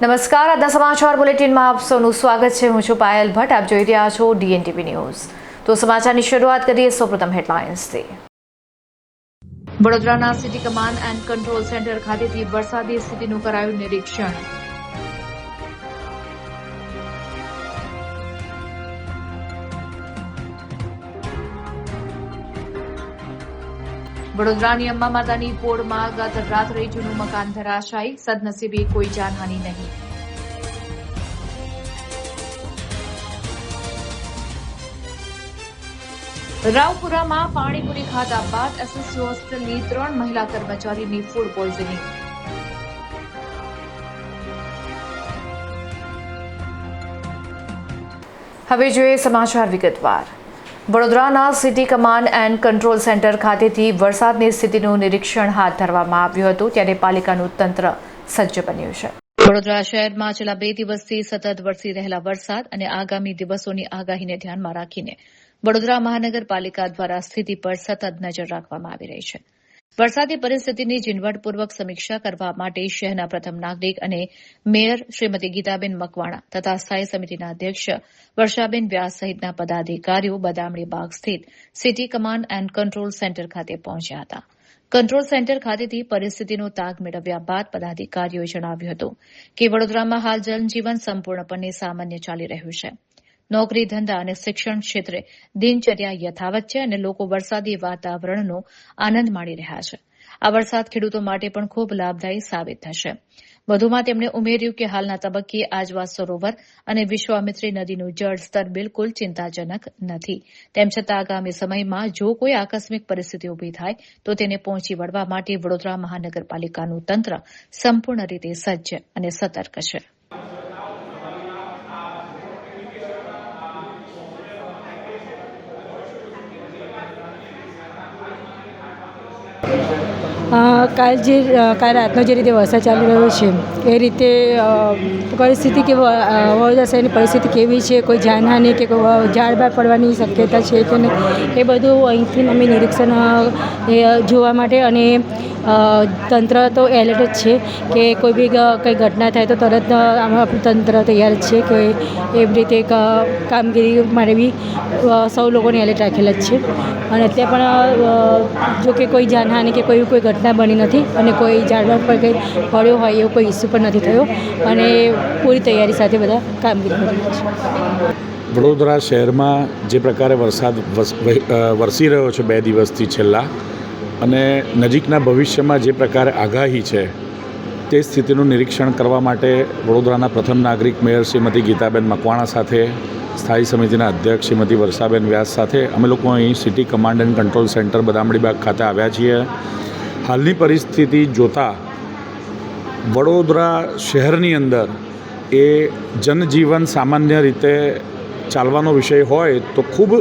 નમસ્કાર, આજના સમાચાર બુલેટિનમાં આપ સૌનું સ્વાગત છે। હું છું પાયલ ભટ્ટ। આપ જોઈ રહ્યા છો DNTV ન્યૂઝ। તો સમાચારની શરૂઆત કરીએ સૌપ્રથમ હેડલાઇન્સથી। વડોદરાના city command and control centre ખાતેથી વરસાદી સ્થિતિનું કરાયું નિરીક્ષણ। વડોદરાની અંબા માતાની પોળમાં ગત રાત્રે જૂનું મકાન ધરાશાયી, સદનસીબે કોઈ જાનહાની નહીં। રાવપુરામાં પાણીપુરી ખાધા બાદ એસએસસી હોસ્ટેલની 3 મહિલા કર્મચારીની ફૂડ પોઈઝનિંગ। હવે જોઈએ સમાચાર વિગતવાર। વડોદરાના city command and control centre ખાતેથી વરસાદની સ્થિતિનું નિરીક્ષણ હાથ ધરવામાં આવ્યું હતું, ત્યારે પાલિકાનું તંત્ર સજ્જ બન્યું છે। વડોદરા શહેરમાં છેલ્લા 2 દિવસથી સતત વરસી રહેલા વરસાદ અને આગામી દિવસોની આગાહીને ધ્યાનમાં રાખીને વડોદરા મહાનગરપાલિકા દ્વારા સ્થિતિ પર સતત નજર રાખવામાં આવી રહી છે। વરસાદી પરિસ્થિતિની ઝીણવટપૂર્વક સમીક્ષા કરવા માટે શહેરના પ્રથમ નાગરિક અને મેયર શ્રીમતી ગીતાબેન મકવાણા તથા સ્થાયી સમિતિના અધ્યક્ષ વર્ષાબેન વ્યાસ સહિતના પદાધિકારીઓ બદામડી બાગ સ્થિત city command and control centre ખાતે પહોંચ્યા હતા। કંટ્રોલ સેન્ટર ખાતેથી પરિસ્થિતિનો તાગ મેળવ્યા બાદ પદાધિકારીઓએ જણાવ્યું હતું કે વડોદરામાં હાલ જનજીવન સંપૂર્ણપણે સામાન્ય ચાલી રહ્યું છે। નોકરી, ધંધા અને શિક્ષણ ક્ષેત્રે દિનચર્યા યથાવત છે અને લોકો વરસાદી વાતાવરણનો આનંદ માણી રહ્યા છે। આ વરસાદ ખેડૂતો માટે પણ ખૂબ લાભદાયી સાબિત થશે। વધુમાં તેમણે ઉમેર્યું કે હાલના તબક્કે આજવા સરોવર અને વિશ્વામિત્રી નદીનું જળસ્તર બિલકુલ ચિંતાજનક નથી। તેમ છતાં આગામી સમયમાં જો કોઈ આકસ્મિક પરિસ્થિતિ ઉભી થાય તો તેને પહોંચી વળવા માટે વડોદરા મહાનગરપાલિકાનું તંત્ર સંપૂર્ણ રીતે સજ્જ અને સતર્ક છે। કાલ રાતનો જે રીતે વરસાદ ચાલી રહ્યો છે એ રીતે પરિસ્થિતિ કે વડોદરા શહેરની પરિસ્થિતિ કેવી છે, કોઈ જાનહાની કે કોઈ ઝાડ બાર પડવાની શક્યતા છે કે નહીં, એ બધું અહીંથી અમે નિરીક્ષણ જોવા માટે અને તંત્ર તો એલર્ટ જ છે કે કોઈ બી કંઈ ઘટના થાય તો તરત આપણું તંત્ર તૈયાર જ છે કે એવી રીતે કામગીરી માટે બી સૌ લોકોને એલર્ટ રાખેલા જ છે। અને અત્યારે પણ જો કે કોઈ જાનહાની કે કોઈ ઘટના બની નથી અને કોઈ ઝાડવા પર કંઈ પડ્યો હોય એવો કોઈ ઇસ્યુ પણ નથી થયો અને પૂરી તૈયારી સાથે બધા કામગીરી કરી રહ્યા છે। વડોદરા શહેરમાં જે પ્રકારે વરસાદ વરસી રહ્યો છે 2 દિવસથી છેલ્લા, અને નજીકના ભવિષ્યમાં જે પ્રકારે આગાહી છે તે સ્થિતિનું નિરીક્ષણ કરવા માટે વડોદરાના પ્રથમ નાગરિક મેયર શ્રીમતી ગીતાબેન મકવાણા સાથે સ્થાયી સમિતિના અધ્યક્ષ શ્રીમતી વર્ષાબેન વ્યાસ સાથે અમે લોકો અહીં city command and control centre Badamdi Baug ખાતે આવ્યા છીએ। હાલની પરિસ્થિતિ જોતાં વડોદરા શહેરની અંદર એ જનજીવન સામાન્ય રીતે ચાલવાનો વિષય હોય તો ખૂબ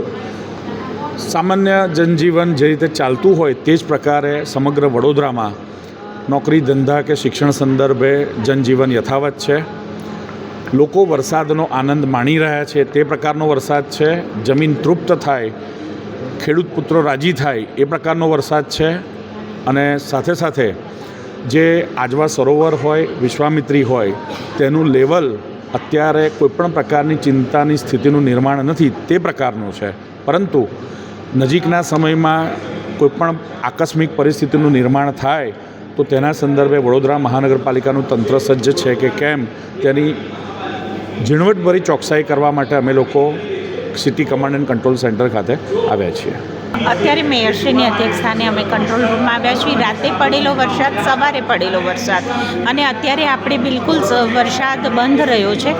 સામાન્ય જનજીવન જે રીતે ચાલતું હોય તે જ પ્રકારે સમગ્ર વડોદરામાં નોકરી, ધંધા કે શિક્ષણ સંદર્ભે જનજીવન યથાવત છે। લોકો વરસાદનો આનંદ માણી રહ્યા છે, તે પ્રકારનો વરસાદ છે। જમીન તૃપ્ત થાય, ખેડૂત પુત્રો રાજી થાય એ પ્રકારનો વરસાદ છે। અને સાથે સાથે જે આજવા સરોવર હોય, વિશ્વામિત્રી હોય, તેનું લેવલ અત્યારે કોઈપણ પ્રકારની ચિંતાની સ્થિતિનું નિર્માણ નથી તે પ્રકારનું છે। પરંતુ નજીકના સમયમાં કોઈપણ આકસ્મિક પરિસ્થિતિનું નિર્માણ થાય તો તેના સંદર્ભે વડોદરા મહાનગરપાલિકાનું તંત્ર સજ્જ છે કે કેમ તેની ઝીણવટભરી ચોકસાઈ કરવા માટે અમે લોકો city command and control centre ખાતે આવ્યા છીએ। અત્યારે મેયરશ્રીની અધ્યક્ષસ્થાને અમે કંટ્રોલ રૂમમાં આવ્યા છીએ। રાતે પડેલો વરસાદ, સવારે પડેલો વરસાદ અને અત્યારે આપણે બિલકુલ વરસાદ બંધ રહ્યો છે,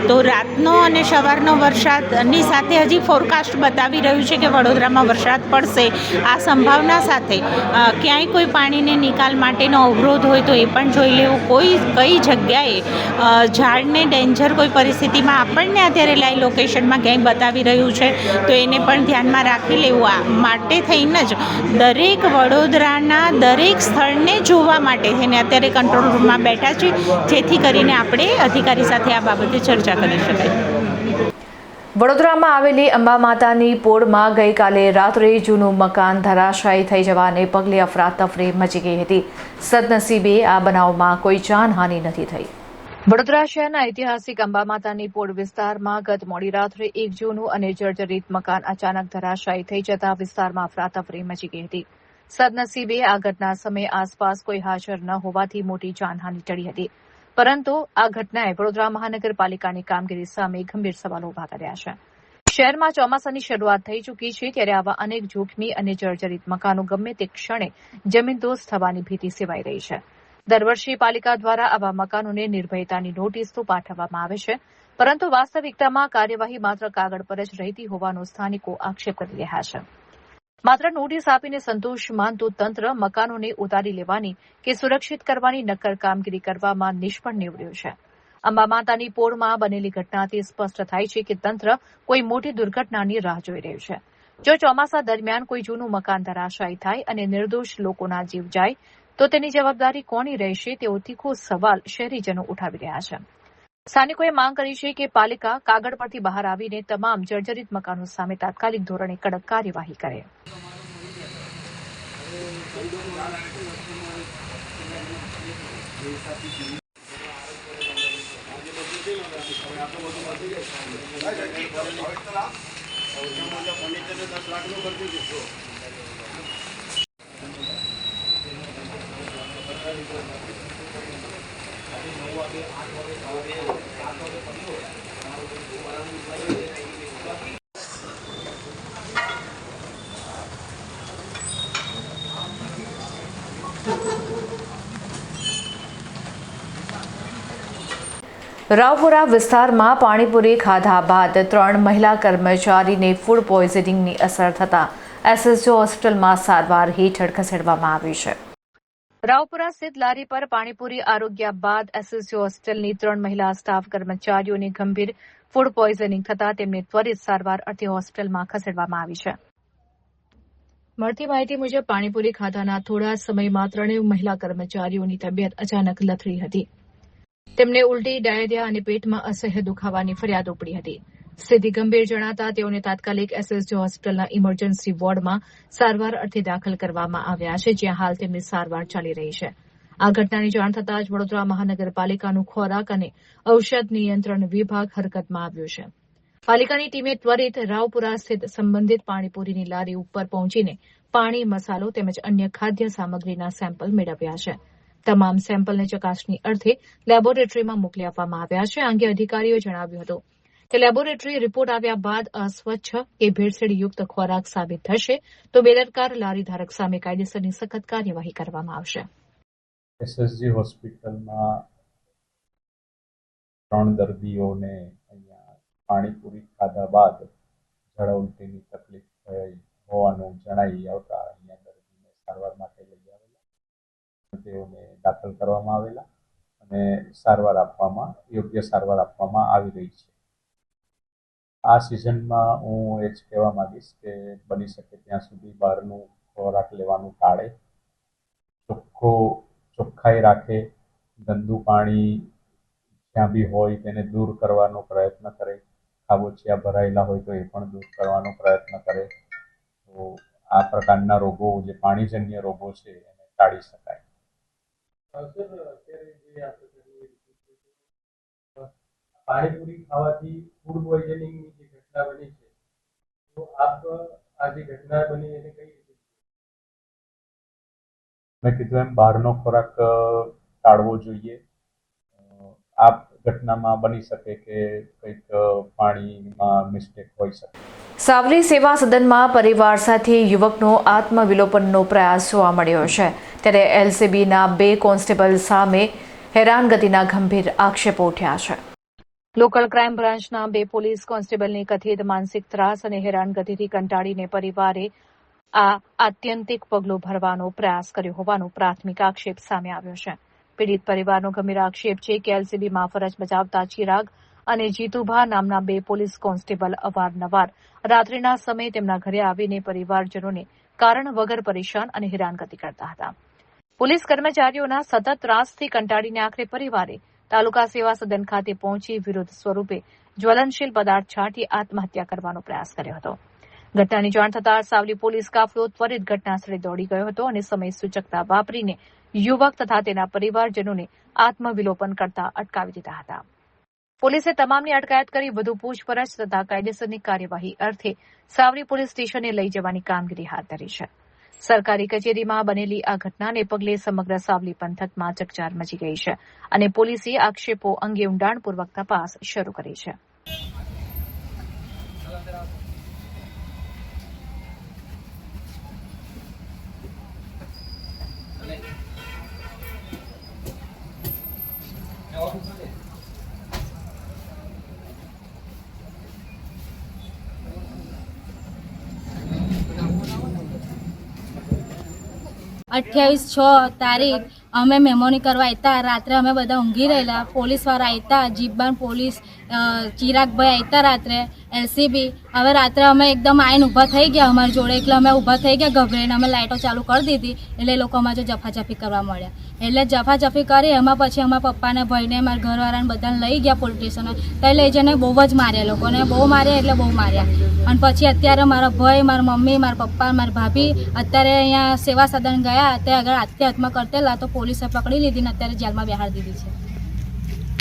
તો રાતનો અને સવારનો વરસાદની સાથે હજી ફોરકાસ્ટ બતાવી રહ્યું છે કે વડોદરામાં વરસાદ પડશે। આ સંભાવના સાથે ક્યાંય કોઈ પાણીને નિકાલ માટેનો અવરોધ હોય તો એ પણ જોઈ લેવું। કઈ જગ્યાએ ઝાડને ડેન્જર કોઈ પરિસ્થિતિમાં આપણને અત્યારે લાઈવ લોકેશનમાં ક્યાંય બતાવી રહ્યું છે તો એને પણ ધ્યાનમાં રાખી લેવું। આ માટે થઈને જ દરેક વડોદરાના દરેક સ્થળને જોવા માટે થઈને અત્યારે કંટ્રોલ રૂમમાં બેઠા છીએ, જેથી કરીને આપણે અધિકારી સાથે આ બાબતે ચર્ચા કરી શકાય। વડોદરામાં આવેલી અંબા માતાની પોળમાં ગઈકાલે રાત્રે જૂનું મકાન ધરાશાયી થઈ જવાને પગલે અફરાતફરી મચી ગઈ હતી। સદનસીબે આ બનાવમાં કોઈ જાનહાનિ નથી થઈ। વડોદરા શહેરના ઐતિહાસિક અંબા માતાની પોળ વિસ્તારમાં ગત મોડી રાત્રે એક જૂનું અને જર્જરિત મકાન અચાનક ધરાશાયી થઈ જતા વિસ્તારમાં અફરાતફરી મચી ગઈ હતી. સદનસીબે આ ઘટના સમયે આસપાસ કોઈ હાજર ન હોવાથી મોટી જાનહાનિ ટળી હતી. પરંતુ આ ઘટનાએ વડોદરા મહાનગરપાલિકાની કામગીરી સામે ગંભીર સવાલો ઉભા કર્યા છે. શહેરમાં ચોમાસાની શરૂઆત થઈ ચૂકી છે ત્યારે આવા અનેક જોખમી અને જર્જરિત મકાનો ગમે તે ક્ષણે જમીનદોસ્ત થવાની ભીતિ સેવાઈ રહી છે. દર વર્ષે પાલિકા દ્વારા આવા મકાનોને નિર્ભયતાની નોટિસ તો પાઠવવામાં આવે છે, પરંતુ વાસ્તવિકતામાં કાર્યવાહી માત્ર કાગળ પર જ રહેતી હોવાનો સ્થાનિકો આક્ષેપ કરી રહ્યા છે. માત્ર નોટિસ આપીને સંતોષ માનતું તંત્ર મકાનોને ઉતારી લેવાની કે સુરક્ષિત કરવાની નક્કર કામગીરી કરવામાં નિષ્ફળ નીવડ્યું છે. અંબા માતાની પોળમાં બનેલી ઘટનાથી સ્પષ્ટ થાય છે કે તંત્ર કોઈ મોટી દુર્ઘટનાની રાહ જોઈ રહ્યું છે. જો ચોમાસા દરમિયાન કોઈ જૂનું મકાન ધરાશાયી થાય અને નિર્દોષ લોકોના જીવ જાય તો તેની જવાબદારી કોની રહેશે તેવો તીખો સવાલ શહેરીજનો ઉઠાવી રહ્યા છે. સ્થાનિકોએ માંગ કરી છે કે પાલિકા કાગળ પરથી બહાર આવીને તમામ જર્જરિત મકાનો સામે તાત્કાલિક ધોરણે કડક કાર્યવાહી કરે. રાવપુરા વિસ્તારમાં પાણીપુરી ખાધા બાદ 3 મહિલા કર્મચારીને ફૂડ પોઈઝનિંગની અસર થતા એસએસજી હોસ્પિટલમાં સારવાર હેઠળ ખસેડવામાં આવી છે. રાવપુરા સ્થિત લારી પર પાણીપુરી આરોગ્ય બાદ એસએસજી હોસ્પિટલની 3 મહિલા સ્ટાફ કર્મચારીઓને ગંભીર ફૂડ પોઈઝનિંગ થતા તેમને ત્વરિત સારવાર અર્થે હોસ્પિટલમાં ખસેડવામાં આવી છે. મળતી માહિતી મુજબ પાણીપુરી ખાધાના થોડા સમયમાં 3 મહિલા કર્મચારીઓની તબિયત અચાનક લથડી હતી. તેમને ઉલટી, ડાયરિયા અને પેટમાં અસહ્ય દુખાવાની ફરિયાદ ઉપડી હતી. સ્થિતિ ગંભીર જણાતા તેઓને તાત્કાલિક એસએસજી હોસ્પિટલના ઇમરજન્સી વોર્ડમાં સારવાર અર્થે દાખલ કરવામાં આવ્યા છે, જ્યાં હાલ તેમની સારવાર ચાલી રહી છે. આ ઘટનાની જાણ થતાં જ વડોદરા મહાનગરપાલિકાનું ખોરાક અને ઔષધ નિયંત્રણ વિભાગ હરકતમાં આવ્યું છે. પાલિકાની ટીમે ત્વરિત રાવપુરા સ્થિત સંબંધિત પાણીપુરીની લારી ઉપર પહોંચીને પાણી, મસાલો તેમજ અન્ય ખાદ્ય સામગ્રીના સેમ્પલ મેળવ્યા છે. તમામ સેમ્પલને ચકાસણી અર્થે લેબોરેટરીમાં મોકલી આપવામાં આવ્યા છે. આ અંગે અધિકારીઓએ જણાવ્યું હતું કે લેબોરેટરી રિપોર્ટ આવ્યા બાદ અસ્વચ્છ કે ભેળસેળયુક્ત ખોરાક સાબિત થશે તો બેદરકાર લારી ધારક સામે કાયદેસરની સખત કાર્યવાહી કરવામાં આવશે. એસએસજી હોસ્પિટલમાં 3 દર્દીઓને અહીંયા પાણીપુરી ખાધા બાદ ઝાડા ઉલટીની તકલીફ થઈ હોવાનું જણાઈ આવતા અહીંયા દર્દીને સારવાર માટે લઈ આવેલા, તેઓને દાખલ કરવામાં આવેલા અને યોગ્ય સારવાર આપવામાં આવી રહી છે. આ સિઝનમાં હું એ જ કહેવા માંગીશ કે બની શકે ત્યાં સુધી બહારનું ખોરાક લેવાનું ટાળે, ચોખ્ખાઈ રાખે, ગંદુ પાણી જ્યાં બી હોય તેને દૂર કરવાનો પ્રયત્ન કરે, ખાબોચિયા ભરાયેલા હોય તો એ પણ દૂર કરવાનો પ્રયત્ન કરે, તો આ પ્રકારના રોગો જે પાણીજન્ય રોગો છે એને ટાળી શકાય. પાણીપુરી ખાવાથી ફૂડ પોઈઝનિંગની જે ઘટના બની છે, તો આપ આ જે ઘટના બની એને કઈ રીતે? મેં કીધું એમ બહારનો ખોરાક ટાળવો જોઈએ. આ ઘટનામાં બની શકે કે કંઈક પાણીમાં મિસ્ટેક હોઈ શકે. સાવલી સેવા સદનમાં પરિવાર સાથે યુવકનો આત્મવિલોપનનો પ્રયાસ જોવા મળ્યો છે, ત્યારે એલસીબીના 2 કોન્સ્ટેબલ સામે હેરાનગતિના ગંભીર આક્ષેપો ઉઠ્યા છે. લોકલ ક્રાઇમ બ્રાન્ચના 2 પોલીસ કોન્સ્ટેબલની કથિત માનસિક ત્રાસ અને હેરાનગતિથી કંટાળીને પરિવારે આ આત્યંતિક પગલું ભરવાનો પ્રયાસ કર્યો હોવાનો પ્રાથમિક આક્ષેપ સામે આવ્યો છે. પીડિત પરિવારનો ગંભીર આક્ષેપ છે કે એલસીબીમાં ફરજ બજાવતા ચિરાગ અને જીતુભા નામના 2 પોલીસ કોન્સ્ટેબલ અવારનવાર રાત્રિના સમયે તેમના ઘરે આવીને પરિવારજનોને કારણ વગર પરેશાન અને હેરાનગતિ કરતા હતા. પોલીસ કર્મચારીઓના સતત ત્રાસથી કંટાળીને આખરે પરિવારે તાલુકા સેવા સદન ખાતે પહોંચી વિરોધ સ્વરૂપે જ્વલનશીલ પદાર્થ છાંટી આત્મહત્યા કરવાનો પ્રયાસ કર્યો હતો. ઘટનાની જાણ થતાં સાવલી પોલીસ કાફલો ત્વરિત ઘટનાસ્થળે દોડી ગયો હતો અને સમય સૂચકતા વાપરીને યુવક તથા તેના પરિવારજનોને આત્મવિલોપન કરતા અટકાવી દીધા હતા. પોલીસે તમામની અટકાયત કરી વધુ પૂછપરછ તથા કાયદેસરની કાર્યવાહી અર્થે સાવરી પોલીસ સ્ટેશને લઈ જવાની કામગીરી હાથ ધરી છે. સરકારી કચેરીમાં બનેલી આ ઘટનાને પગલે સમગ્ર સાવલી પંથકમાં ચકચાર મચી ગઈ છે અને પોલીસે આક્ષેપો અંગે ઊંડાણપૂર્વક તપાસ શરૂ કરી છે. અઠ્યાવીસ 6 તારીખ અમે મેમોની કરવા આવ્યા. રાત્રે અમે બધા ઊંઘી રહેલા. પોલીસવાળા આવ્યા, જીબબાન પોલીસ ચિરાગભાઈ આવ્યા રાત્રે, એલસીબી. હવે રાત્રે અમે એકદમ આઈને ઊભા થઈ ગયા અમારી જોડે, એટલે અમે ઊભા થઈ ગયા ગભરાઈને. અમે લાઇટો ચાલુ કરી દીધી એટલે એ લોકો અમારે જફાજફી કરવા મળ્યા. એટલે જફાજફી કરી એમાં પછી અમારા પપ્પાને ભાઈને મારા ઘરવાળાને બધાને લઈ ગયા પોલીસ સ્ટેશને. તો લઈ જઈને બહુ જ માર્યા, લોકોને બહુ માર્યા એટલે બહુ માર્યા. અને પછી અત્યારે મારા ભાઈ, મારા મમ્મી, મારા પપ્પા, મારી ભાભી અત્યારે અહીંયા સેવા સદન ગયા. અત્યારે આગળ આત્મહત્યા કરતેલા તો પોલીસે પકડી લીધી ને અત્યારે જેલમાં બેહાડી દીધી છે.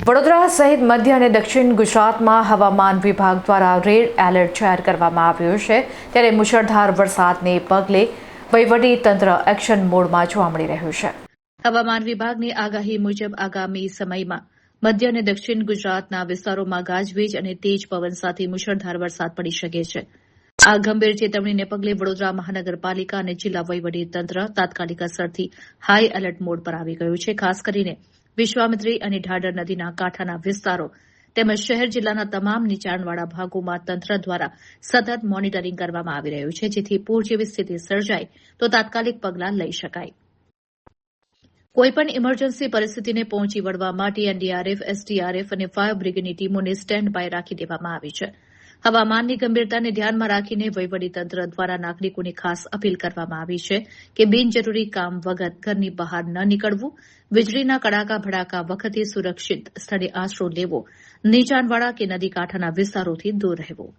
વડોદરા સહિત મધ્ય અને દક્ષિણ ગુજરાતમાં હવામાન વિભાગ દ્વારા રેડ એલર્ટ જાહેર કરવામાં આવ્યું છે. ત્યારે મુશળધાર વરસાદને પગલે વહીવટી તંત્ર એક્શન મોડમાં જોવા મળી રહ્યું છે. હવામાન વિભાગની આગાહી મુજબ આગામી સમયમાં મધ્ય અને દક્ષિણ ગુજરાતના વિસ્તારોમાં ગાજવીજ અને તેજ પવન સાથે મુશળધાર વરસાદ પડી શકે છે. આ ગંભીર ચેતવણીને પગલે વડોદરા મહાનગરપાલિકા અને જિલ્લા વહીવટી તંત્ર તાત્કાલિક અસરથી હાઈ એલર્ટ મોડ પર આવી ગયું છે. ખાસ કરીને વિશ્વામિત્રી અને ઢાઢર નદીના કાંઠાના વિસ્તારો તેમજ શહેર જિલ્લાના તમામ નીચાણવાળા ભાગોમાં તંત્ર દ્વારા સતત મોનિટરિંગ કરવામાં આવી રહ્યું છે, જેથી પૂર જેવી સ્થિતિ સર્જાય તો તાત્કાલિક પગલાં લઈ શકાય. કોઈપણ ઇમરજન્સી પરિસ્થિતિને પહોંચી વળવા માટે એનડીઆરએફ, એસડીઆરએફ અને ફાયર બ્રિગેડની ટીમોને સ્ટેન્ડ બાય રાખી દેવામાં આવી છે. હવામાનની ગંભીરતાને ધ્યાનમાં રાખીને વહીવટીતંત્ર દ્વારા નાગરિકોને ખાસ અપીલ કરવામાં આવી છે કે બિનજરૂરી કામ વગર ઘરની બહાર ન નીકળવું, વીજળીના કડાકા ભડાકા વખતે સુરક્ષિત સ્થળે આશરો લેવો, નીચાણવાળા કે નદી કાંઠાના વિસ્તારોથી દૂર રહેવું.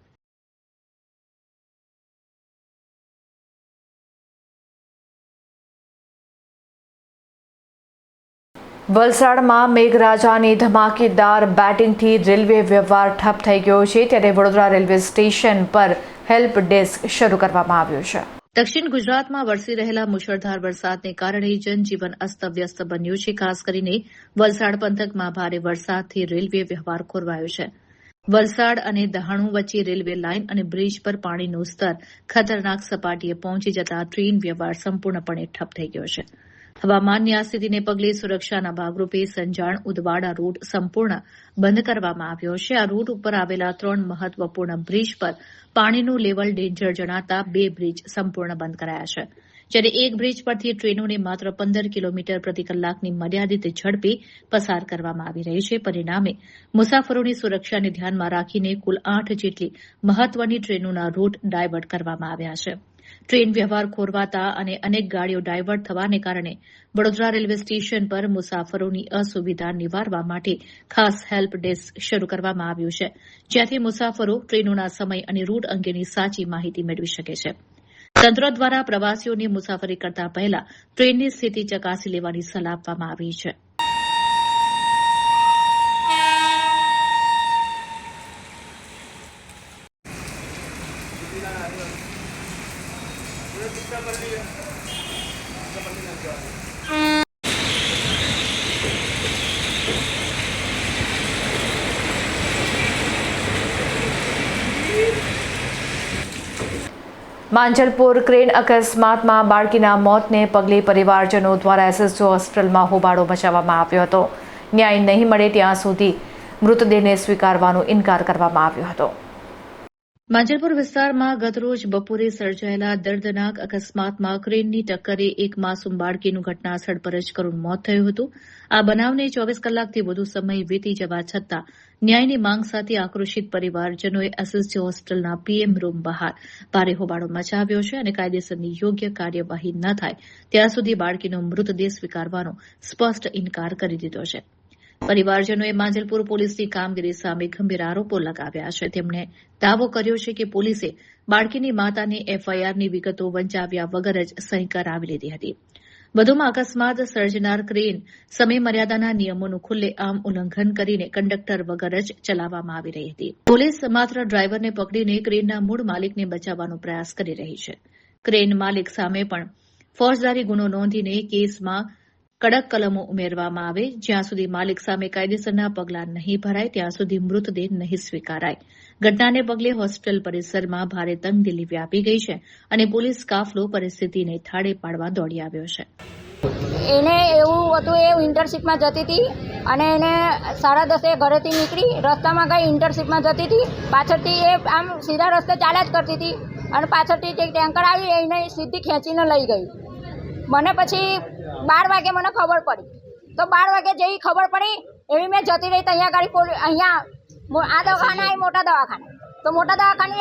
વલસાડમાં મેઘરાજાની ધમાકેદાર બેટિંગથી રેલવે વ્યવહાર ઠપ થઈ ગયો છે. ત્યારે વડોદરા રેલવે સ્ટેશન પર હેલ્પ ડેસ્ક શરૂ કરવામાં આવ્યું છે. દક્ષિણ ગુજરાતમાં વરસી રહેલા મુશળધાર વરસાદને કારણે જનજીવન અસ્તવ્યસ્ત બન્યું છે. ખાસ કરીને વલસાડ પંથકમાં ભારે વરસાદથી રેલવે વ્યવહાર ખોરવાયો છે. વલસાડ અને દહાણુ વચ્ચે રેલવે લાઇન અને બ્રિજ પર પાણીનું સ્તર ખતરનાક સપાટીએ પહોંચી જતા ટ્રેન વ્યવહાર સંપૂર્ણપણે ઠપ થઈ ગયો છે. હવામાનની આ સ્થિતિને પગલે સુરક્ષાના ભાગરૂપે સંજાણ ઉદવાડા રૂટ સંપૂર્ણ બંધ કરવામાં આવ્યો છે. આ રૂટ ઉપર આવેલા 3 મહત્વપૂર્ણ બ્રિજ પર પાણીનું લેવલ ડેન્જર જણાતા 2 બ્રિજ સંપૂર્ણ બંધ કરાયા છે. જ્યારે એક બ્રિજ પરથી ટ્રેનોને માત્ર 15 કિલોમીટર પ્રતિ કલાકની મર્યાદિત ઝડપે પસાર કરવામાં આવી રહી છે. પરિણામે મુસાફરોની સુરક્ષાને ધ્યાનમાં રાખીને કુલ 8 જેટલી મહત્વની ટ્રેનોના રૂટ ડાયવર્ટ કરવામાં આવ્યા છે. ટ્રેન વ્યવહાર ખોરવાતા અને અનેક ગાડીઓ ડાયવર્ટ થવાને કારણે વડોદરા રેલવે સ્ટેશન પર મુસાફરોની અસુવિધા નિવારવા માટે ખાસ હેલ્પ ડેસ્ક શરૂ કરવામાં આવ્યું છે, જ્યાંથી મુસાફરો ટ્રેનોના સમય અને રૂટ અંગેની સાચી માહિતી મેળવી શકે છે. તંત્ર દ્વારા પ્રવાસીઓને મુસાફરી કરતા પહેલા ટ્રેનની સ્થિતિ ચકાસી લેવાની સલાહ આપવામાં આવી છે. માંજલપુર ક્રેન અકસ્માતમાં બાળકીના મોતને પગલે પરિવારજનો દ્વારા એસએસજી હોસ્પિટલમાં હોબાળો મચાવવામાં આવ્યો હતો. ન્યાય નહીં મળે ત્યાં સુધી મૃતદેહને સ્વીકારવાનો ઇનકાર કરવામાં આવ્યો હતો. માંજલપુર વિસ્તારમાં ગતરોજ બપોરે સર્જાયેલા દર્દનાક અકસ્માતમાં ક્રેનની ટક્કરે એક માસૂમ બાળકીનું ઘટનાસ્થળ પર જ કરુણ મોત થયું હતું. આ બનાવને 24 કલાકથી વધુ સમય વીતી જવા છતાં ન્યાયની માંગ સાથે આક્રોશિત પરિવારજનોએ એસએસજી હોસ્પિટલના પીએમ રૂમ બહાર ભારે હોબાળો મચાવ્યો છે અને કાયદેસરની યોગ્ય કાર્યવાહી ન થાય ત્યાં સુધી બાળકીનો મૃતદેહ સ્વીકારવાનો સ્પષ્ટ ઇનકાર કરી દીધો છે. પરિવારજનોએ માંજલપુર પોલીસની કામગીરી સામે ગંભીર આરોપો લગાવ્યા છે. તેમણે દાવો કર્યો છે કે પોલીસે બાળકીની માતાને એફઆઈઆરની વિગતો વંચાવ્યા વગર જ સહી કરાવી લીધી હતી. વધુમાં અકસ્માત સર્જનાર ક્રેન સમય મર્યાદાના નિયમોનું ખુલ્લેઆમ ઉલ્લંઘન કરીને કંડક્ટર વગર જ ચલાવવામાં આવી રહી હતી. પોલીસ માત્ર ડ્રાઈવરને પકડીને ક્રેનના મૂળ માલિકને બચાવવાનો પ્રયાસ કરી રહી છે. ક્રેન માલિક સામે પણ ફોજદારી ગુનો નોંધીને કેસમાં કડક કલમો ઉમેરવામાં આવે. જ્યાં સુધી માલિક સામે કાયદેસરના પગલાં નહીં ભરાય ત્યાં સુધી મૃતદેહ નહીં સ્વીકારાય. ઘટનાને પગલે હોસ્પિટલ પરિસરમાં ભારે તંગદિલી વ્યાપી ગઈ છે અને પોલીસ કાફલો પરિસ્થિતિને થાળે પાડવા દોડી આવ્યો છે. એને એવું હતું, એ ઇન્ટર્નશીપમાં જતી હતી અને એને 10:30 ઘરેથી નીકળી રસ્તામાં ગઈ, ઇન્ટર્નશીપમાં જતી હતી. પાછળથી એ આમ સીધા રસ્તે ચાલ્યા જ કરતી હતી અને પાછળથી જે ટેન્કર આવી એને સીધી ખેંચીને લઈ ગઈ. મને પછી 12 વાગે મને ખબર પડી, તો 12 વાગે જેવી ખબર પડી એવી મેં જતી રહી. તો અહીંયા ગાડી અહીંયા આ દવાખાને આવી, મોટા દવાખાને. તો મોટા દવાખાને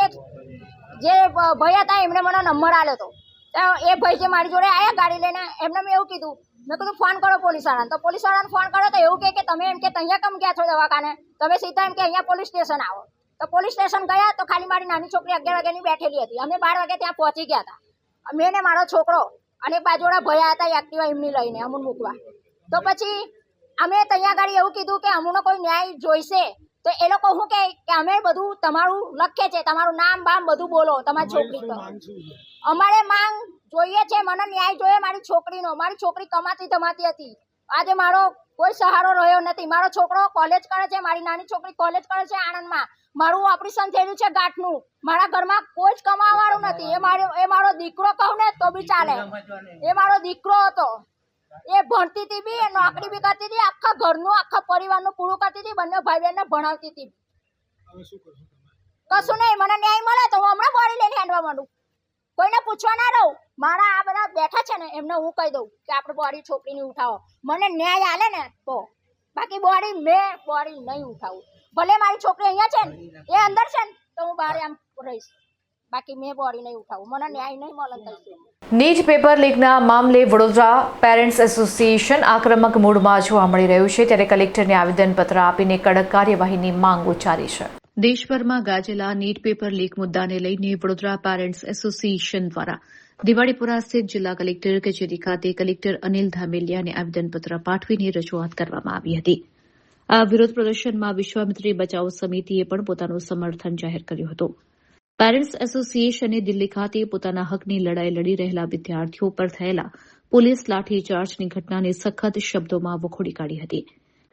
જે ભાઈ હતા એમણે મને નંબર આપ્યો હતો. એ ભાઈ જે મારી જોડે આવ્યા ગાડી લઈને, એમને મેં એવું કીધું, મેં કીધું ફોન કરો પોલીસવાળાને. તો પોલીસવાળાને ફોન કર્યો તો એવું કે તમે એમ કે અહીંયા કેમ ગયા છો દવાખાને, તમે સીધા એમ કે અહીંયા પોલીસ સ્ટેશન આવો. તો પોલીસ સ્ટેશન ગયા તો ખાલી મારી નાની છોકરી 11 વાગ્યાની બેઠેલી હતી. અમે 12 વાગે ત્યાં પહોંચી ગયા હતા, મેં ને મારો છોકરો અને બાજુવાળા ભયા હતા એક્ટિવા એમની લઈને અમને મૂકવા. તો પછી અમે ત્યાં ગાડી એવું કીધું કે અમને કોઈ ન્યાય જોઈશે. તો એ લોકો શું કહે કે અમે બધું તમારું લખે છે, તમારું નામ બામ બધું બોલો તમારી છોકરી પર. અમારે માંગ જોઈએ છે, મને ન્યાય જોઈએ મારી છોકરીનો. મારી છોકરી કમાતી ધમાતી હતી, આજે મારો કોઈ સહારો રહ્યો નથી. મારો છોકરો કોલેજ કરે છે, મારી નાની છોકરી કોલેજ કરે છે આણંદમાં. મારું ઓપરેશન થયેલું છે ગાંઠનું. મારા ઘરમાં કોઈ જ કમાવાવાળું નથી. એ મારો દીકરો કહું ને તો બી ચાલે. એ મારો દીકરો હતો, એ ભણતી હતી બી, એ નોકરી બી કરતી હતી, આખા ઘરનું આખા પરિવારનું પૂરું કરતી હતી, બંને ભાઈ બહેનને ભણાવતી હતી. કશું નહીં, મને ન્યાય મળે તો હું હમણાં બોડી લઈને હેંડવા માંડું. કોઈને પૂછવા ના રહું. મારા આ બધા બેઠા છે ને એમને હું કહી દઉં કે આપણે બોડી છોકરીની ઉઠાવો, મને ન્યાય આલે ને તો. બાકી બોડી નહીં ઉઠાવું. ભલે મારી છોકરી અહીંયા છે ને, એ અંદર છે ને, તો હું બહાર આમ રહીશ. બાકી મેં બોડી નહીં ઉઠાવું, મને ન્યાય નહીં મળે તો. નીટ પેપર લીકના મામલે વડોદરા પેરેન્ટ્સ એસોસિએશન આક્રમક મૂડમાં જોવા મળી રહ્યું છે. ત્યારે કલેક્ટરને આવેદનપત્ર આપીને કડક કાર્યવાહીની માંગ ઉચ્ચારી છે. દેશભરમાં ગાજેલા નીટ પેપર લીક મુદ્દાને લઈને વડોદરા પેરેન્ટ્સ એસોસિએશન દ્વારા દિવાળીપુરા સ્થિત જિલ્લા કલેક્ટર કચેરી ખાતે કલેક્ટર અનિલ ધામેલિયાને આવેદનપત્ર પાઠવીને રજૂઆત કરવામાં આવી હતી. આ વિરોધ પ્રદર્શનમાં વિશ્વામિત્રી બચાવ સમિતિએ પણ પોતાનું સમર્થન જાહેર કર્યું હતું. પેરેન્ટ્સ એસોસિએશને દિલ્હી ખાતે પોતાના હકની લડાઈ લડી રહેલા વિદ્યાર્થીઓ પર થયેલા પોલીસ લાઠીચાર્જની ઘટનાને સખત શબ્દોમાં વખોડી કાઢી હતી.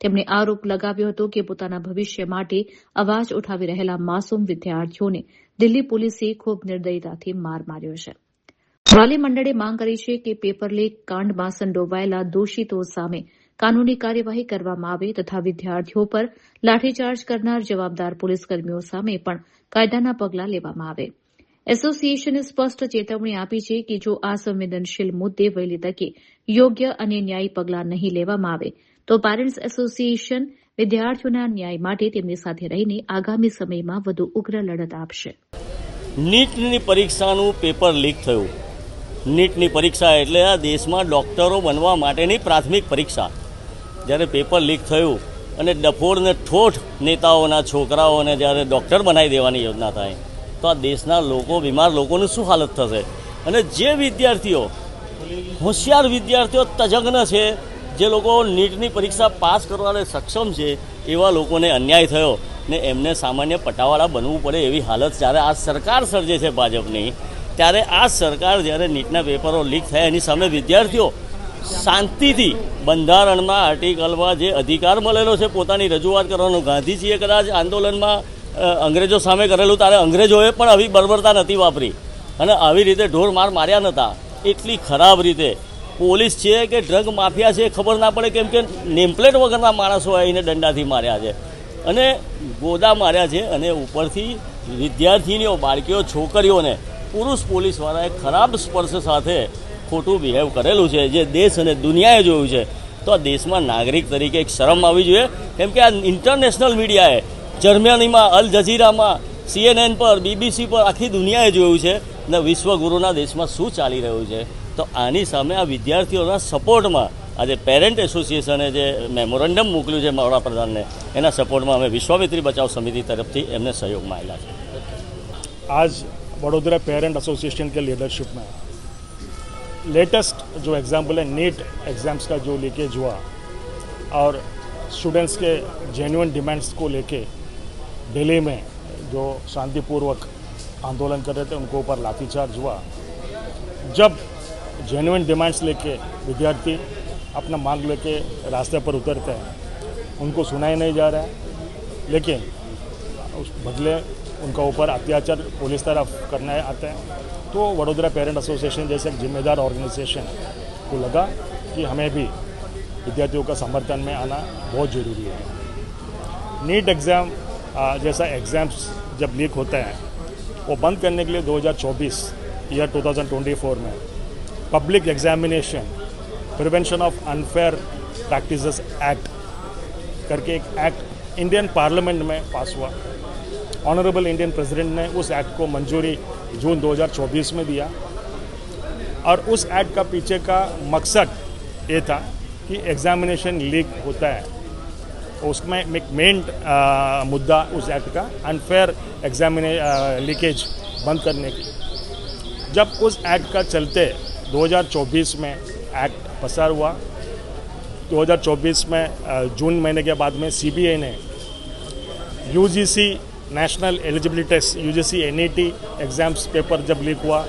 તેમણે આરોપ લગાવ્યો હતો કે પોતાના ભવિષ્ય માટે અવાજ ઉઠાવી રહેલા માસૂમ વિદ્યાર્થીઓને દિલ્હી પોલીસે ખૂબ નિર્દયતાથી માર માર્યો છે. વાલી મંડળે માંગ કરી છે કે પેપર લીક કાંડમાં સંડોવાયેલા દોષિતો સામે કાનૂની કાર્યવાહી કરવામાં આવે તથા વિદ્યાર્થીઓ પર લાઠીચાર્જ કરનાર જવાબદાર પોલીસકર્મીઓ સામે પણ કાયદાના પગલાં લેવામાં આવે. એસોસિએશને સ્પષ્ટ ચેતવણી આપી છે કે જો આ સંવેદનશીલ મુદ્દે વહેલી તકે યોગ્ય અને ન્યાયી પગલાં નહીં લેવામાં આવે તો પેરેન્ટ્સ એસોસિએશન વિદ્યાર્થીઓના ન્યાય માટે તેમની સાથે રહીને આગામી સમયમાં વધુ ઉગ્ર લડત આપશે. નીટની પરીક્ષાનું પેપર લીક થયું. નીટની પરીક્ષા એટલે આ દેશમાં ડૉક્ટરો બનવા માટેની પ્રાથમિક પરીક્ષા. જ્યારે પેપર લીક થયું અને ડફોડને ઠોઠ નેતાઓના છોકરાઓને જ્યારે ડૉક્ટર બનાવી દેવાની યોજના થાય તો આ દેશના લોકો, બીમાર લોકોની શું હાલત થશે? અને જે વિદ્યાર્થીઓ, હોશિયાર વિદ્યાર્થીઓ, તજજ્ઞ છે, જે લોકો નીટની પરીક્ષા પાસ કરવાને સક્ષમ છે, એવા લોકોને અન્યાય થયો ને એમને સામાન્ય પટાવાળા બનવું પડે એવી હાલત જ્યારે આ સરકાર સર્જે છે ભાજપની, ત્યારે આ સરકાર જ્યારે નીટના પેપરો લીક થયા એની સામે વિદ્યાર્થીઓ શાંતિથી બંધારણમાં આર્ટિકલમાં જે અધિકાર મળેલો છે પોતાની રજૂઆત કરવાનો, ગાંધીજીએ કદાચ આંદોલનમાં અંગ્રેજો સામે કરેલું ત્યારે અંગ્રેજોએ પણ આવી બર્બરતા નથી વાપરી અને આવી રીતે ઢોર માર માર્યા નહોતા. એટલી ખરાબ રીતે પોલીસ છે કે ડ્રગ માફિયા છે ખબર ના પડે, કેમ કે નેમપ્લેટ વગરના માણસો આવીને દંડાથી માર્યા છે અને ગોદા માર્યા છે. અને ઉપરથી વિદ્યાર્થીનીઓ, બાળકીઓ, છોકરીઓને પુરુષ પોલીસવાળાએ ખરાબ સ્પર્શ સાથે ખોટું બિહેવ કરેલું છે, જે દેશ અને દુનિયાએ જોયું છે. તો આ દેશમાં નાગરિક તરીકે એક શરમ આવી જોઈએ, કેમ કે આ ઇન્ટરનેશનલ મીડિયાએ જર્મનીમાં અલ જઝીરામાં, CNN પર, BBC પર આખી દુનિયાએ જોયું છે ને વિશ્વગુરુના દેશમાં શું ચાલી રહ્યું છે. તો આની સામે આ વિદ્યાર્થીઓના સપોર્ટમાં આજે પેરેન્ટ એસોસિએશને જે મેમોરેન્ડમ મોકલ્યું છે વડાપ્રધાનને, એના સપોર્ટમાં અમે વિશ્વામિત્રી બચાવ સમિતિ તરફથી એમને સહયોગમાં આવેલા છે. आज वडोदरा पेरेंट एसोसिएशन के लीडरशिप में लेटेस्ट जो एग्जाम्पल है नीट एग्ज़ाम्स का जो लीकेज हुआ और स्टूडेंट्स के जेन्युइन डिमांड्स को लेके दिल्ली में जो शांतिपूर्वक आंदोलन कर रहे थे उनको ऊपर लाठीचार्ज हुआ। जब जेन्युइन डिमांड्स लेके विद्यार्थी अपना मांग लेके रास्ते पर उतरते हैं उनको सुना ही नहीं जा रहा है, लेकिन उस बदले उनका ऊपर अत्याचार पुलिस तरफ करने आते हैं। तो वडोदरा पेरेंट एसोसिएशन जैसे एक जिम्मेदार ऑर्गेनाइजेशन को लगा कि हमें भी विद्यार्थियों का समर्थन में आना बहुत ज़रूरी है। नीट एग्ज़ाम जैसा एग्ज़ाम्स जब लीक होते हैं वो बंद करने के लिए 2024 ईयर 2024 में public examination prevention of unfair practices act करके एक एक्ट इंडियन पार्लियामेंट में पास हुआ। ऑनरेबल इंडियन प्रेसिडेंट ने उस एक्ट को मंजूरी जून 2024 में दिया और उस एक्ट का पीछे का मकसद ये था कि एग्जामिनेशन लीक होता है उसमें एक मेन मुद्दा उस एक्ट का अनफेयर लीकेज बंद करने की। जब उस एक्ट का चलते 2024 में एक्ट पसार हुआ, 2024 में जून महीने के बाद में सीबीआई ने UGC national eligibility test UGC NET exams paper जब लीक हुआ,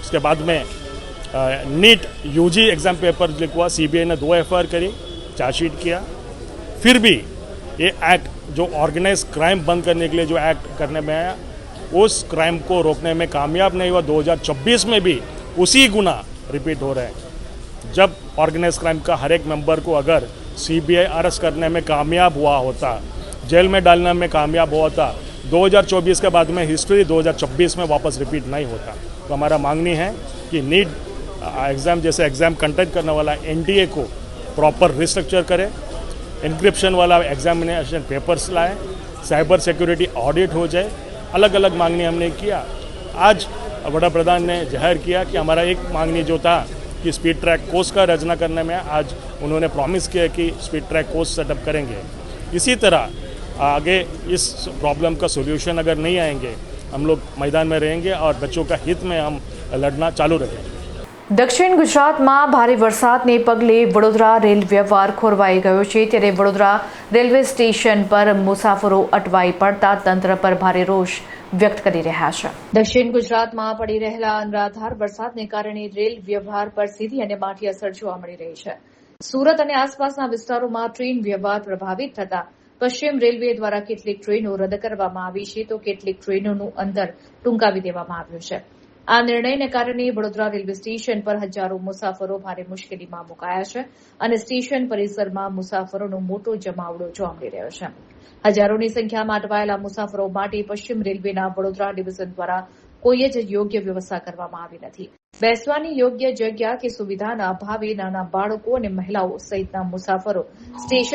उसके बाद में NEET UG exam paper leak हुआ, सीबीआई ने 2 एफआईआर करी, चार्जशीट किया। फिर भी ये एक्ट जो ऑर्गेनाइज क्राइम बंद करने के लिए जो एक्ट करने में आया उस क्राइम को रोकने में कामयाब नहीं हुआ। 2026 में भी उसी गुना रिपीट हो रहे हैं। जब ऑर्गेनाइज क्राइम का हर एक मेंबर को अगर सीबीआई अरेस्ट करने में कामयाब हुआ होता, जेल में डालने में कामयाब हुआ था, 2024 के बाद में हिस्ट्री 2026 में वापस रिपीट नहीं होता। तो हमारा मांगनी है कि नीट एग्ज़ाम जैसे एग्ज़ाम कंडक्ट करने वाला एनटीए को प्रॉपर रिस्ट्रक्चर करे, इंक्रिप्शन वाला एग्जामिनेशन पेपर्स लाए, साइबर सिक्योरिटी ऑडिट हो जाए। अलग अलग मांगनी हमने किया। आज वड़ा प्रधान ने जाहिर किया कि हमारा एक मांगनी जो था कि स्पीड ट्रैक कोर्स का रचना करने में आज उन्होंने प्रॉमिस किया कि स्पीड ट्रैक कोर्स सेटअप करेंगे। इसी तरह आगे इस प्रॉब्लम का सोल्यूशन अगर नहीं आएंगे हम लोग मैदान में रहेंगे और बच्चों का हित में हम लड़ना चालू रखेंगे। દક્ષિણ ગુજરાતમાં ભારે વરસાદને પગલે વડોદરા રેલ વ્યવહાર ખોરવાઈ ગયો છે, ત્યારે વડોદરા રેલવે સ્ટેશન પર મુસાફરો અટવાઈ પડતા તંત્ર પર ભારે રોષ વ્યક્ત કરી રહ્યા છે। દક્ષિણ ગુજરાતમાં પડી રહેલા અનરાધાર વરસાદને કારણે રેલ વ્યવહાર પર સીધી અને માઠી અસર જોવા મળી રહી છે। સુરત અને આસપાસના વિસ્તારોમાં ટ્રેન વ્યવહાર પ્રભાવિત થતા પશ્ચિમ રેલવે દ્વારા કેટલીક ટ્રેનો રદ કરવામાં આવી છે તો કેટલીક ટ્રેનોનું અંતર ટૂંકાવી દેવામાં આવ્યું છે। આ નિર્ણયને કારણે વડોદરા રેલવે સ્ટેશન પર હજારો મુસાફરો ભારે મુશ્કેલીમાં મુકાયા છે અને સ્ટેશન પરિસરમાં મુસાફરોનો મોટો જમાવડો જોવા મળી રહ્યો છે। હજારોની સંખ્યામાં અટવાયેલા મુસાફરો માટે પશ્ચિમ રેલવેના વડોદરા ડિવિઝન દ્વારા કોઈ જ યોગ્ય વ્યવસ્થા કરવામાં આવી નથી। બેસવાની યોગ્ય જગ્યા કે સુવિધાના અભાવે નાના બાળકો અને મહિલાઓ સહિતના મુસાફરો સ્ટેશન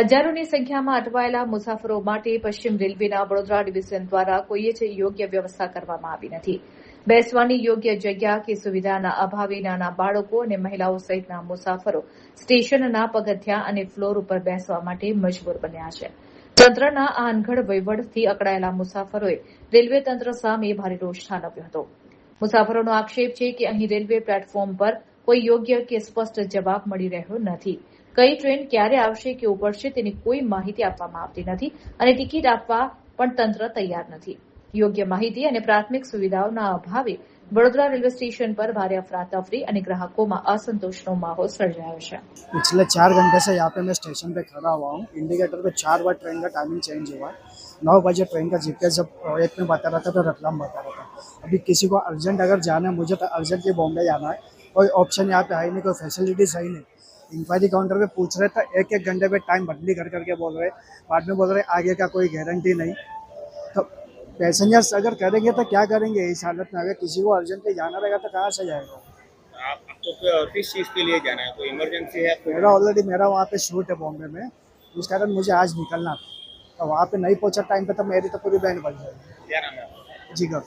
હજારોની સંખ્યામાં અટવાયેલા મુસાફરો માટે પશ્ચિમ રેલવેના વડોદરા ડિવિઝન દ્વારા કોઈ જ યોગ્ય વ્યવસ્થા કરવામાં આવી નથી। બેસવાની યોગ્ય જગ્યા કે સુવિધાના અભાવે નાના બાળકો અને મહિલાઓ સહિતના મુસાફરો સ્ટેશનના પગથિયા અને ફ્લોર ઉપર બેસવા માટે મજબૂર બન્યા છે। તંત્રના આ અનઘડ વહીવટથી અકળાયેલા મુસાફરોએ રેલવે તંત્ર સામે ભારે રોષ ઠાલવ્યો હતો। મુસાફરોનો આક્ષેપ છે કે અહીં રેલવે પ્લેટફોર્મ પર કોઈ યોગ્ય કે સ્પષ્ટ જવાબ મળી રહ્યો નથી। કઈ ટ્રેન ક્યારે આવશે કે ઉપડશે તેની કોઈ માહિતી આપવામાં આવતી નથી અને ટિકિટ આપવા પણ તંત્ર તૈયાર નથી। યોગ્ય માહિતી અને પ્રાથમિક સુવિધાઓના અભાવે વડોદરા રેલવે સ્ટેશન પર ભારે અફરાતફરી અને ગ્રાહકોમાં असंतोषનો माहौल સર્જાયો છે। पिछले 4 घंटे से यहाँ पे मैं स्टेशन पे खड़ा हुआ हूँ। इंडिकेटर पे 4 बार ट्रेन का टाइमिंग चेंज हुआ। 9 बजे ट्रेन का जीपीएस जब एक में बता रहा था तो रतलाम बता रहा था। अभी किसी को अर्जेंट अगर जाना है, मुझे तो अर्जेंटली बॉम्बे जाना है, कोई ऑप्शन यहाँ पे है नहीं, कोई फैसिलिटीज है नहीं। इंक्वायरी काउंटर पे पूछ रहे तो एक घंटे पे टाइम बदली कर करके बोल रहे, बाद में बोल रहे आगे का कोई गारंटी नहीं। तो पैसेंजर्स अगर करेंगे तो क्या करेंगे इस हालत में? अगर किसी को अर्जेंटली जाना रहेगा तो कहाँ से जाएगा? आपको किस चीज़ के लिए जाना है? कोई इमरजेंसी है? मेरा वहाँ पे शूट है बॉम्बे में, इस कारण मुझे आज निकलना था। तो वहाँ पे नहीं पहुँचा टाइम पे तो मेरी तो पूरी बैंड बन जाएगी। क्या नाम है? जिगर।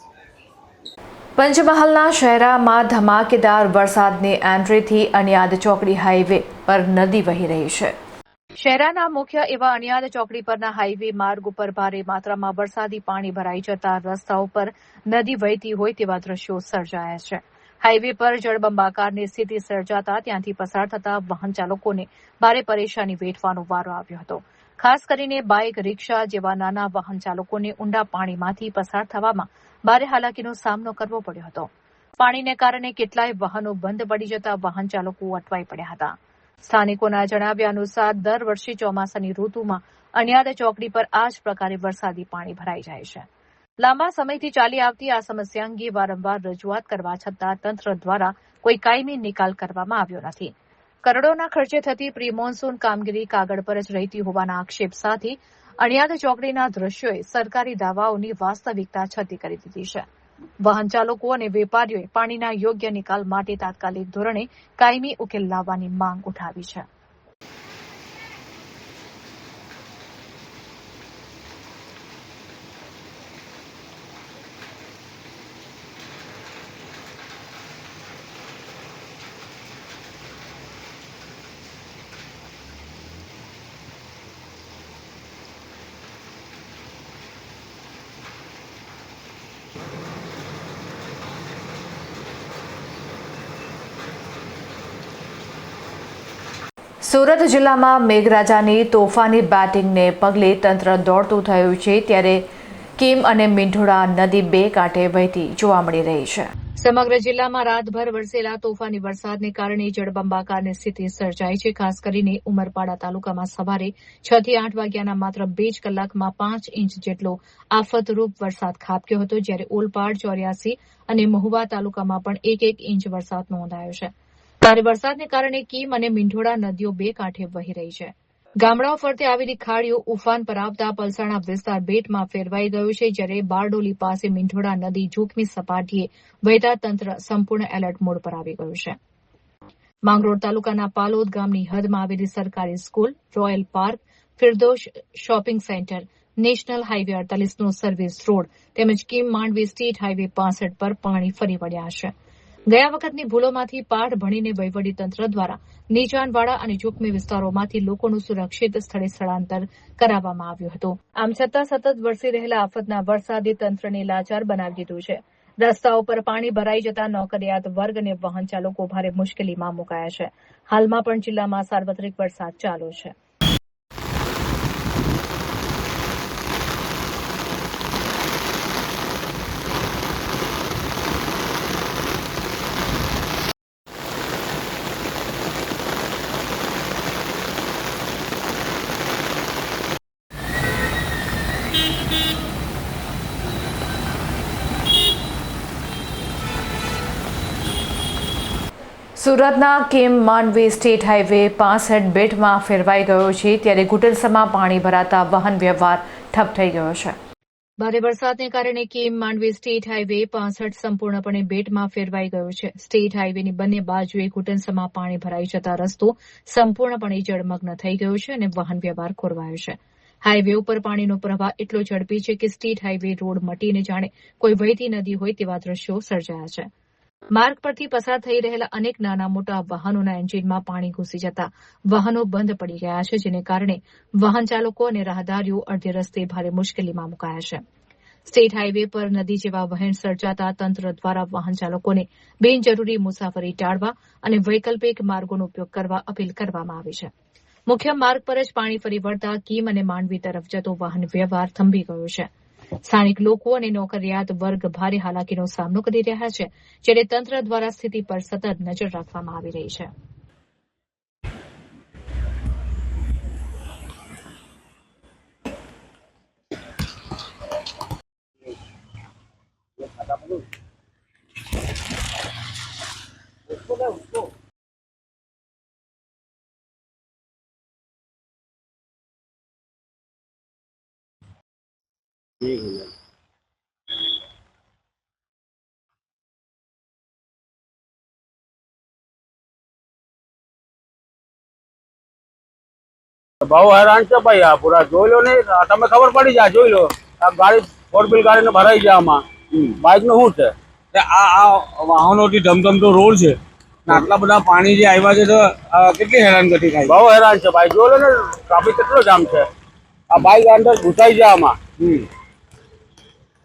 પંચમહાલના શહેરામાં ધમાકેદાર વરસાદને એન્ટ્રીથી અણિયાદ ચોકડી હાઈવે પર નદી વહી રહી છે। શહેરાના મુખ્ય એવા અણિયાદ ચોકડી પરના હાઈવે માર્ગ ઉપર ભારે માત્રામાં વરસાદી પાણી ભરાઈ જતા રસ્તાઓ પર નદી વહેતી હોય તેવા દ્રશ્યો સર્જાયા છે। હાઈવે પર જળબંબાકારની સ્થિતિ સર્જાતા ત્યાંથી પસાર થતા વાહન ચાલકોને ભારે પરેશાની વેઠવાનો વારો આવ્યો હતો. ખાસ કરીને બાઇક, રિક્ષા જેવા નાના વાહન ચાલકોને ઊંડા પાણીમાંથી પસાર થવામાં ભારે હાલાકીનો સામનો કરવો પડ્યો હતો. પાણીને કારણે કેટલાય વાહનો બંધ પડી જતા વાહન ચાલકો અટવાઈ પડ્યા હતા. સ્થાનિકોના જણાવ્યા અનુસાર દર વર્ષે ચોમાસાની ઋતુમાં અણિયાદ ચોકડી પર આ જ પ્રકારે વરસાદી પાણી ભરાઈ જાય છે. લાંબા સમયથી ચાલી આવતી આ સમસ્યા અંગે વારંવાર રજૂઆત કરવા છતાં તંત્ર દ્વારા કોઈ કાયમી નિકાલ કરવામાં આવ્યો નથી. કરોડોના ખર્ચે થતી પ્રી મોન્સૂન કામગીરી કાગળ પર જ રહેતી હોવાના આક્ષેપ સાથે અણિયાદ ચોકડીના દ્રશ્યોએ સરકારી દાવાઓની વાસ્તવિકતા છતી કરી દીધી છે. વાહન ચાલકો અને વેપારીઓએ પાણીના યોગ્ય નિકાલ માટે તાત્કાલિક ધોરણે કાયમી ઉકેલ લાવવાની માંગ ઉઠાવી છે. સુરત જિલ્લામાં મેઘરાજાની તોફાની બેટિંગને પગલે તંત્ર દોડતું થયું છે, ત્યારે કીમ અને મીંઢોળા નદી બે કાંઠે વહેતી જોવા મળી રહી છે. સમગ્ર જિલ્લામાં રાતભર વરસેલા તોફાની વરસાદને કારણે જળબંબાકારની સ્થિતિ સર્જાઈ છે. ખાસ કરીને ઉમરપાડા તાલુકામાં સવારે 6 થી 8 વાગ્યાના માત્ર 2 જ કલાકમાં 5 ઇંચ જેટલો આફતરૂપ વરસાદ ખાબક્યો હતો, જ્યારે ઓલપાડ, ચોર્યાસી અને મહુવા તાલુકામાં પણ 1 ઇંચ વરસાદ નોંધાયો છે. ભારે વરસાદને કારણે કીમ અને મીંઢોળા નદીઓ બે કાંઠે વહી રહી છે. ગામડાઓ ફરતે આવેલી ખાડીઓ ઉફાન પર આવતા પલસાણા વિસ્તાર બેટમાં ફેરવાઈ ગયો છે, જ્યારે બારડોલી પાસે મીંઢોળા નદી જોખમી સપાટીએ વહેતા તંત્ર સંપૂર્ણ એલર્ટ મોડ પર આવી ગયું છે. માંગરોળ તાલુકાના પાલોદ ગામની હદમાં આવેલી સરકારી school, royal park, Firdaus shopping centre, national highway 48નો સર્વિસ રોડ તેમજ કીમ માંડવી સ્ટેટ હાઈવે 65 પર પાણી ફરી વળ્યા છે. ગયા વખતની ભૂલોમાંથી પાઠ ભણીને વહીવટીતંત્ર દ્વારા નીચાણવાળા અને જોખમી વિસ્તારોમાંથી લોકોનું સુરક્ષિત સ્થળે સ્થળાંતર કરાવવામાં આવ્યું હતું. આમ છતાં સતત વરસી રહેલા આફતના વરસાદે તંત્રને લાચાર બનાવી દીધું છે. રસ્તાઓ પર પાણી ભરાઈ જતા નોકરિયાત વર્ગ અને વાહન ચાલકો ભારે મુશ્કેલીમાં મુકાયા છે. હાલમાં પણ જિલ્લામાં સાર્વત્રિક વરસાદ ચાલુ છે. સુરતના કીમ માંડવી સ્ટેટ હાઈવે 65 બેટમાં ફેરવાઈ ગયો છે, ત્યારે ઘૂંટણસમાં પાણી ભરાતા વાહન વ્યવહાર ઠપ થઈ ગયો છે. ભારે વરસાદને કારણે કીમ માંડવી સ્ટેટ હાઈવે 65 સંપૂર્ણપણે બેટમાં ફેરવાઈ ગયો છે. સ્ટેટ હાઈવેની બંને બાજુએ ઘૂંટણસમાં પાણી ભરાઈ જતા રસ્તો સંપૂર્ણપણે જળમગ્ન થઈ ગયો છે અને વાહન વ્યવહાર ખોરવાયો છે. હાઈવે ઉપર પાણીનો પ્રવાહ એટલો ઝડપી છે કે સ્ટેટ હાઈવે રોડ મટીને જાણે કોઈ વહેતી નદી હોય તેવા દ્રશ્યો સર્જાયા છે. માર્ગ પરથી પસાર થઈ રહેલા અનેક નાના મોટા વાહનોના એન્જિનમાં પાણી ઘૂસી જતા વાહનો બંધ પડી ગયા છે, જેને કારણે વાહન ચાલકો અને રાહદારીઓ અડધે રસ્તે ભારે મુશ્કેલીમાં મુકાયા છે. સ્ટેટ હાઈવે પર નદી જેવા વહેણ સર્જાતા તંત્ર દ્વારા વાહન ચાલકોને બિનજરૂરી મુસાફરી ટાળવા અને વૈકલ્પિક માર્ગોનો ઉપયોગ કરવા અપીલ કરવામાં આવી છે. મુખ્ય માર્ગ પર જ પાણી ફરી વળતા કીમ અને માંડવી તરફ જતો વાહન વ્યવહાર થંભી ગયો છે. સ્થાનિક લોકો અને નોકરિયાત વર્ગ ભારે હાલાકીનો સામનો કરી રહ્યા છે, જ્યારે તંત્ર દ્વારા સ્થિતિ પર સતત નજર રાખવામાં આવી રહી છે. બહુ હેરાન છે ભાઈ, આ પૂરા જોઈ લો ને, તમે ખબર પડી જાય, જોઈ લો આ ગાડી 4 ગાડીને ભરાઈ જાય. આમાં બાઇક નું શું છે, આ વાહનોથી ધમધમતો રોડ છે, આટલા બધા પાણી જે આવ્યા છે તો કેટલી હેરાનગતિ થાય. બહુ હેરાન છે ભાઈ, જોઈ લો ને ટ્રાફિક કેટલો જામ છે. આ બાઇક અંદર ઘૂસાઈ જાય આમાં,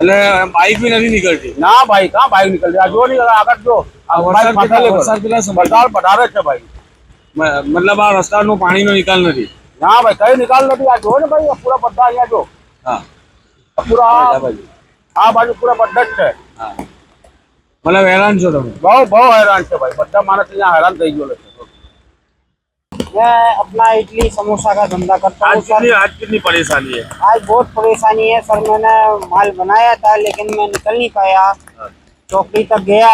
એટલે બાઇક બી નથી નીકળતી ના ભાઈ કहाँ બાઇક નીકળતી આ જો નહીં આગળ જો વરસાદ પધારે છે ભાઈ મતલબ આ રસ્તાનો પાણીનો નિકાલ નથી ના ભાઈ કઈ નિકાલ નથી આ જો ને ભાઈ આ પૂરા બધા અહીંયા જો હા પૂરા આ બાજુ પૂરા બધા જ છે મતલબ હેરાન છો તમે બહુ હેરાન છે ભાई બધા मानस यहाँ हैरान થઈ ગયો છે मैं अपना इडली समोसा का धंधा करता हूँ सर आज कितनी परेशानी है आज बहुत परेशानी है सर मैंने माल बनाया था लेकिन मैं निकल नहीं पाया चौकड़ी तक गया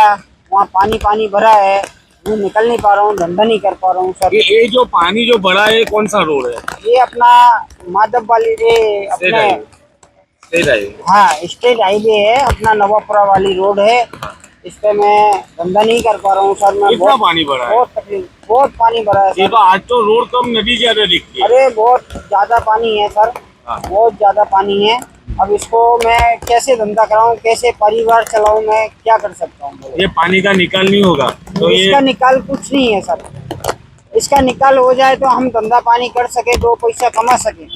वहाँ पानी भरा है मैं निकल नहीं पा रहा हूँ धंधा नहीं कर पा रहा हूँ सर ये जो पानी जो भरा है कौन सा रोड है ये अपना माधव वाली अपने हाँ स्टेट हाईवे है अपना नवापुरा वाली रोड है इस पे मैं धंधा नहीं कर पा रहा हूँ सर मैं कितना पानी भरा है बहुत पानी भरा है सर आज तो रोड कम नदी ज्यादा दिखती है अरे बहुत ज्यादा पानी है सर बहुत ज्यादा पानी है अब इसको मैं कैसे धंधा कराऊं कैसे परिवार चलाऊं मैं क्या कर सकता हूँ ये पानी का निकाल नहीं होगा तो इसका निकाल कुछ नहीं है सर इसका निकाल हो जाए तो हम धंधा पानी कर सके 2 पैसा कमा सके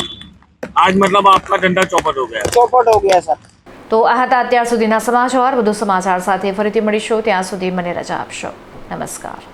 आज मतलब आपका धंधा चौपट हो गया सर તો આ હતા અત્યાર સુધીના સમાચાર. વધુ સમાચાર સાથે ફરીથી મળીશું. ત્યાં સુધી મને રજા આપશો. નમસ્કાર.